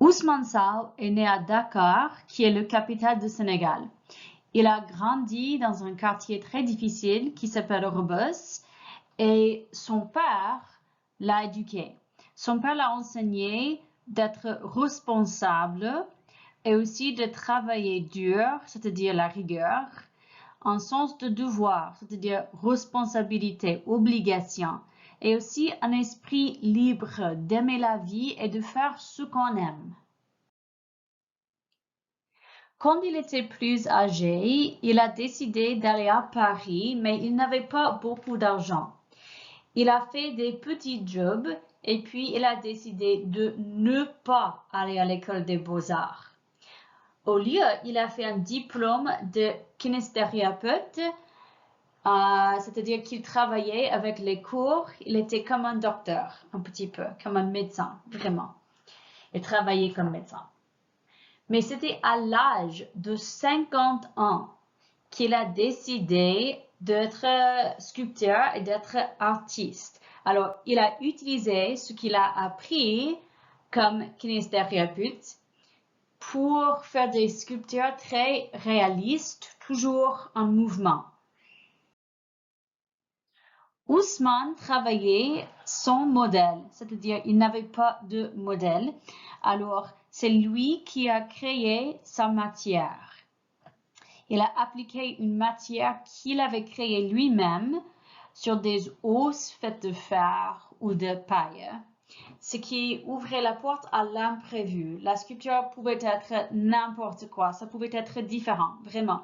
Ousmane Sow est né à Dakar, qui est la capitale du Sénégal. Il a grandi dans un quartier très difficile qui s'appelle Rebeuss et son père l'a éduqué. Son père l'a enseigné d'être responsable et aussi de travailler dur, c'est-à-dire la rigueur, un sens de devoir, c'est-à-dire responsabilité, obligation, et aussi un esprit libre d'aimer la vie et de faire ce qu'on aime. Quand il était plus âgé, il a décidé d'aller à Paris, mais il n'avait pas beaucoup d'argent. Il a fait des petits jobs et puis il a décidé de ne pas aller à l'école des beaux-arts. Au lieu, il a fait un diplôme de kinésithérapeute, c'est-à-dire qu'il travaillait avec les cours, il était comme un docteur, un petit peu, comme un médecin, vraiment. Il travaillait comme médecin. Mais c'était à l'âge de 50 ans qu'il a décidé d'être sculpteur et d'être artiste. Alors, il a utilisé ce qu'il a appris comme kinésithérapeute pour faire des sculptures très réalistes, toujours en mouvement. Ousmane travaillait sans modèle, c'est-à-dire il n'avait pas de modèle. Alors, c'est lui qui a créé sa matière. Il a appliqué une matière qu'il avait créée lui-même sur des os faits de fer ou de paille, ce qui ouvrait la porte à l'imprévu. La sculpture pouvait être n'importe quoi, ça pouvait être différent, vraiment.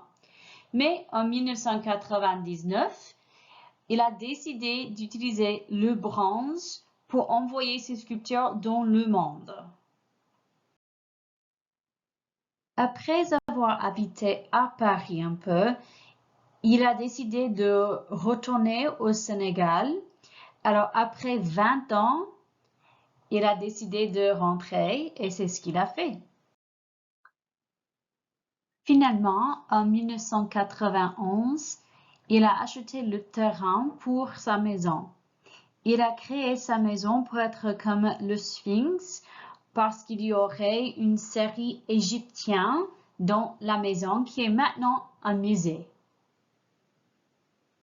Mais en 1999, il a décidé d'utiliser le bronze pour envoyer ses sculptures dans le monde. Après avoir habité à Paris un peu, il a décidé de retourner au Sénégal. Alors, après 20 ans, il a décidé de rentrer et c'est ce qu'il a fait. Finalement, en 1991, il a acheté le terrain pour sa maison. Il a créé sa maison pour être comme le Sphinx parce qu'il y aurait une série égyptienne dans la maison qui est maintenant un musée.